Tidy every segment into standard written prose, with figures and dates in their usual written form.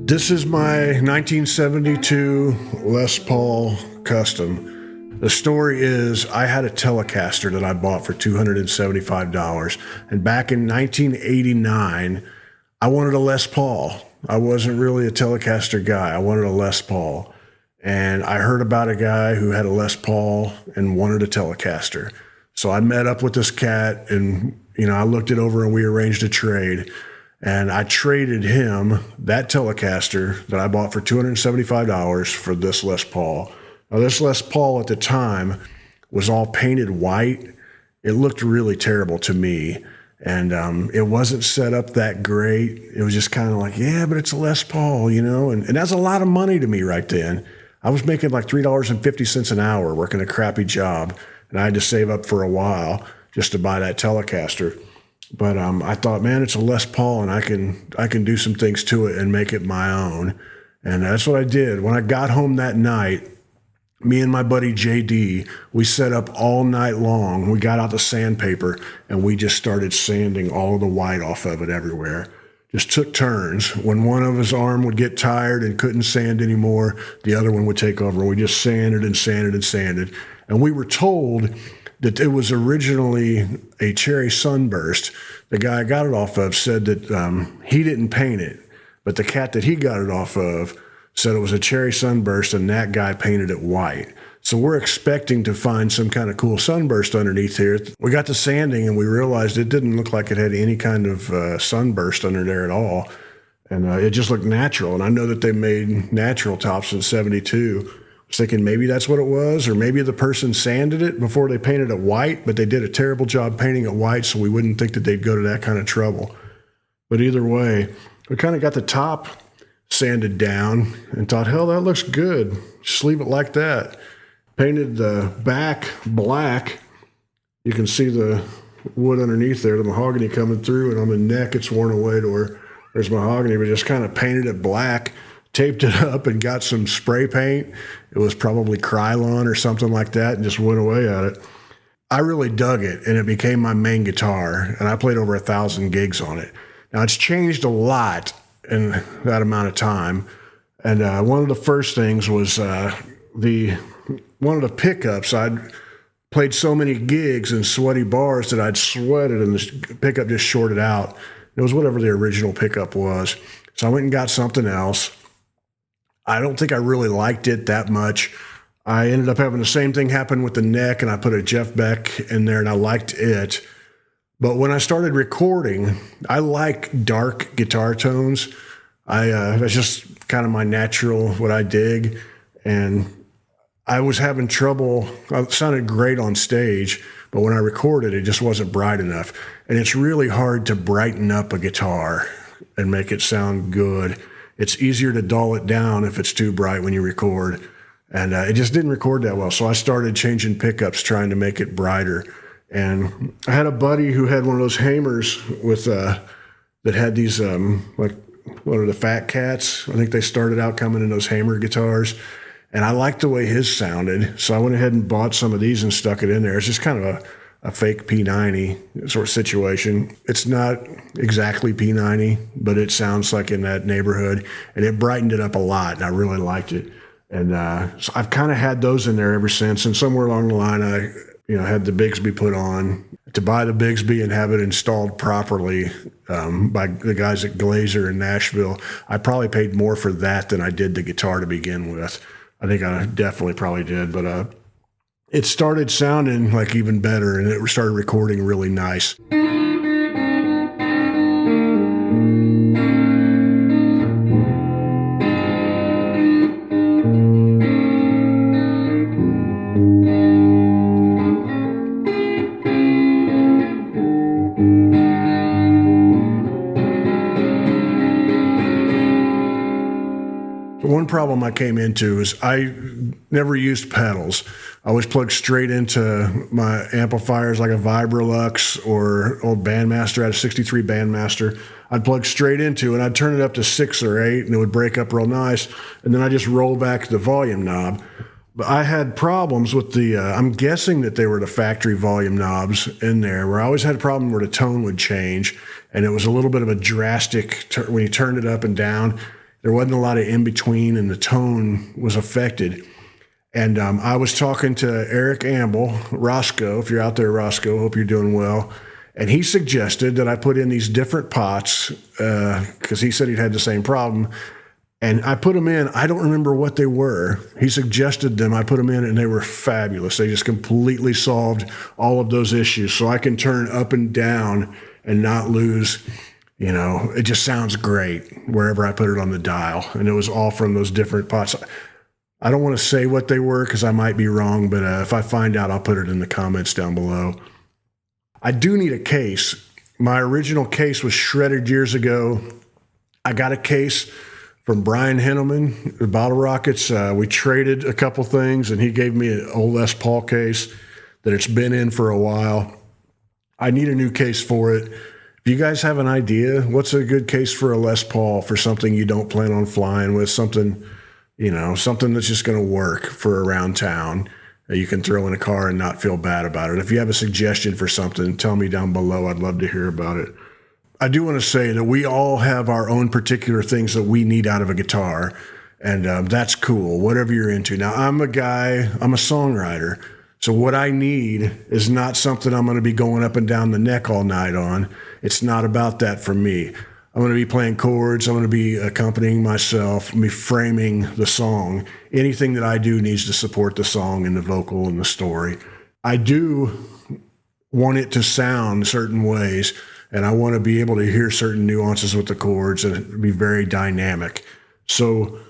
This is my 1972 Les Paul Custom. The story is I had a Telecaster that I bought for $275. And back in 1989, I wanted a Les Paul. I wasn't really a Telecaster guy. I wanted a Les Paul. And I heard about a guy who had a Les Paul and wanted a Telecaster. So I met up with this cat and, I looked it over and we arranged a trade. And I traded him that Telecaster that I bought for $275 for this Les Paul. Now, this Les Paul at the time was all painted white. It looked really terrible to me. And it wasn't set up that great. It was just kind of like, yeah, but it's a Les Paul, and that's a lot of money to me right then. I was making like $3.50 an hour working a crappy job, and I had to save up for a while just to buy that Telecaster. But I thought, man, it's a Les Paul, and I can do some things to it and make it my own. And that's what I did. When I got home that night, me and my buddy JD, we set up all night long. We got out the sandpaper, and we just started sanding all the white off of it everywhere. Just took turns. When one of his arm would get tired and couldn't sand anymore, the other one would take over. We just sanded and sanded and sanded. And we were told that it was originally a cherry sunburst. The guy I got it off of said that he didn't paint it, but the cat that he got it off of said it was a cherry sunburst, and that guy painted it white. So we're expecting to find some kind of cool sunburst underneath here. We got to sanding, and we realized it didn't look like it had any kind of sunburst under there at all, and it just looked natural. And I know that they made natural tops in '72. I was thinking maybe that's what it was, or maybe the person sanded it before they painted it white, but they did a terrible job painting it white, so we wouldn't think that they'd go to that kind of trouble. But either way, we kind of got the top sanded down and thought, hell, that looks good. Just leave it like that. Painted the back black. You can see the wood underneath there, the mahogany coming through, and on the neck it's worn away to where there's mahogany, but just kind of painted it black. Taped it up and got some spray paint. It was probably Krylon or something like that, and just went away at it. I really dug it, and it became my main guitar, and I played over 1,000 gigs on it. Now, it's changed a lot in that amount of time, and one of the first things was one of the pickups. I'd played so many gigs in sweaty bars that I'd sweated, and the pickup just shorted out. It was whatever the original pickup was. So I went and got something else. I don't think I really liked it that much. I ended up having the same thing happen with the neck, and I put a Jeff Beck in there, and I liked it. But when I started recording, I like dark guitar tones. That's just kind of my natural, what I dig. And I was having trouble. It sounded great on stage, but when I recorded, it just wasn't bright enough. And it's really hard to brighten up a guitar and make it sound good. It's easier to dull it down if it's too bright when you record. And it just didn't record that well. So I started changing pickups, trying to make it brighter. And I had a buddy who had one of those Hamers with that had these like, what are the Fat Cats? I think they started out coming in those Hamer guitars. And I liked the way his sounded. So I went ahead and bought some of these and stuck it in there. It's just kind of a fake P90 sort of situation. It's not exactly P90, but it sounds like in that neighborhood, and it brightened it up a lot, and I really liked it. And so I've kind of had those in there ever since, and somewhere along the line, I had the Bigsby put on. To buy the Bigsby and have it installed properly by the guys at Glazer in Nashville, I probably paid more for that than I did the guitar to begin with. I think I definitely probably did, but it started sounding like even better, and it started recording really nice. One problem I came into is I never used pedals. I always plugged straight into my amplifiers like a Vibrolux or old Bandmaster. I had a 63 Bandmaster. I'd plug straight into, and I'd turn it up to 6 or 8, and it would break up real nice. And then I just roll back the volume knob. But I had problems with the, I'm guessing that they were the factory volume knobs in there, where I always had a problem where the tone would change, and it was a little bit of a drastic, when you turned it up and down, There wasn't a lot of in between, and the tone was affected. And I was talking to Eric Amble, Roscoe. If you're out there, Roscoe, hope you're doing well. And he suggested that I put in these different pots because he said he'd had the same problem. And I put them in. I don't remember what they were. He suggested them. I put them in, and they were fabulous. They just completely solved all of those issues. So I can turn up and down and not lose. You know, it just sounds great wherever I put it on the dial. And it was all from those different pots. I don't want to say what they were because I might be wrong, but if I find out, I'll put it in the comments down below. I do need a case. My original case was shredded years ago. I got a case from Brian Henneman, the Bottle Rockets. We traded a couple things, and he gave me an old Les Paul case that it's been in for a while. I need a new case for it. If you guys have an idea, what's a good case for a Les Paul for something you don't plan on flying with, something, you know, something that's just going to work for around town that you can throw in a car and not feel bad about it. If you have a suggestion for something, tell me down below. I'd love to hear about it. I do want to say that we all have our own particular things that we need out of a guitar, and that's cool, whatever you're into. Now, I'm a songwriter, so what I need is not something I'm going to be going up and down the neck all night on. It's not about that for me. I'm going to be playing chords. I'm going to be accompanying myself, me framing the song. Anything that I do needs to support the song and the vocal and the story. I do want it to sound certain ways, and I want to be able to hear certain nuances with the chords and be very dynamic. So,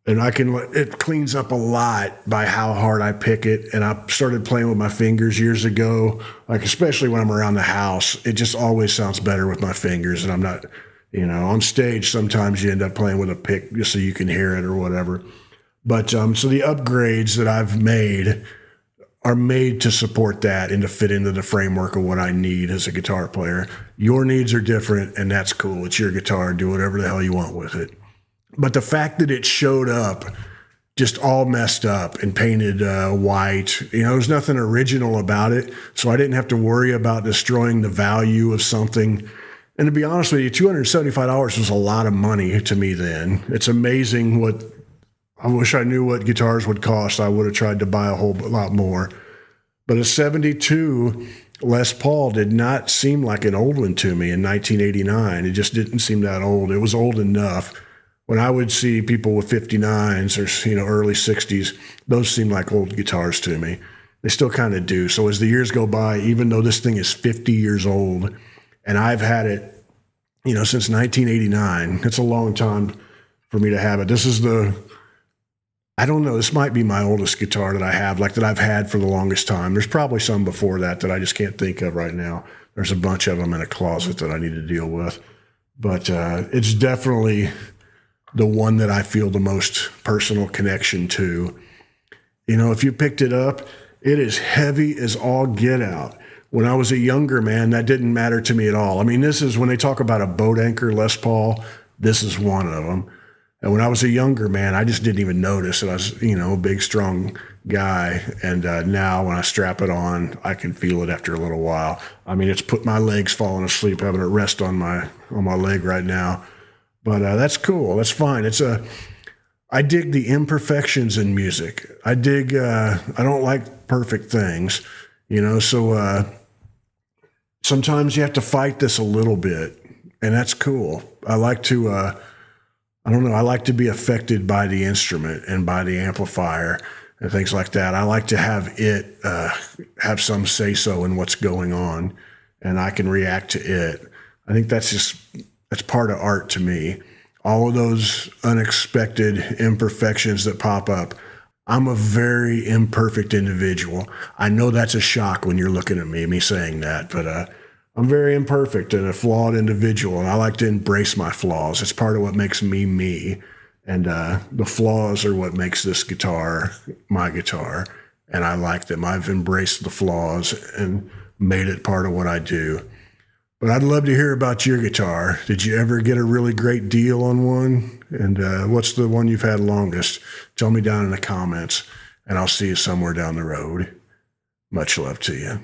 and it cleans up a lot by how hard I pick it. And I started playing with my fingers years ago, like especially when I'm around the house, it just always sounds better with my fingers. And I'm not, you know, on stage, sometimes you end up playing with a pick just so you can hear it or whatever. But so the upgrades that I've made are made to support that and to fit into the framework of what I need as a guitar player. Your needs are different, and that's cool. It's your guitar. Do whatever the hell you want with it. But the fact that it showed up just all messed up and painted white, you know, there's nothing original about it, so I didn't have to worry about destroying the value of something. And to be honest with you, $275 was a lot of money to me then. It's amazing what I wish I knew what guitars would cost. I would have tried to buy a whole lot more. But a 72 Les Paul did not seem like an old one to me in 1989. It just didn't seem that old. It was old enough. When I would see people with 59s or, you know, early 60s, those seem like old guitars to me. They still kind of do. So as the years go by, even though this thing is 50 years old, and I've had it, you know, since 1989, it's a long time for me to have it. This is I don't know, this might be my oldest guitar that I have, like that I've had for the longest time. There's probably some before that I just can't think of right now. There's a bunch of them in a closet that I need to deal with. But it's definitely the one that I feel the most personal connection to. You know, if you picked it up, it is heavy as all get out. When I was a younger man, that didn't matter to me at all. I mean, this is when they talk about a boat anchor Les Paul, this is one of them. And when I was a younger man, I just didn't even notice that I was, you know, a big, strong guy. And now when I strap it on, I can feel it after a little while. I mean, it's put my legs falling asleep, having it rest on my leg right now. But that's cool. That's fine. I dig the imperfections in music. I don't like perfect things, you know, so sometimes you have to fight this a little bit, and that's cool. I like to, I like to be affected by the instrument and by the amplifier and things like that. I like to have it have some say-so in what's going on, and I can react to it. I think that's part of art to me. All of those unexpected imperfections that pop up. I'm a very imperfect individual. I know that's a shock when you're looking at me saying that, but I'm very imperfect and a flawed individual, and I like to embrace my flaws. It's part of what makes me me, and the flaws are what makes this guitar my guitar, and I like them. I've embraced the flaws and made it part of what I do. But I'd love to hear about your guitar. Did you ever get a really great deal on one? And what's the one you've had longest? Tell me down in the comments, and I'll see you somewhere down the road. Much love to you.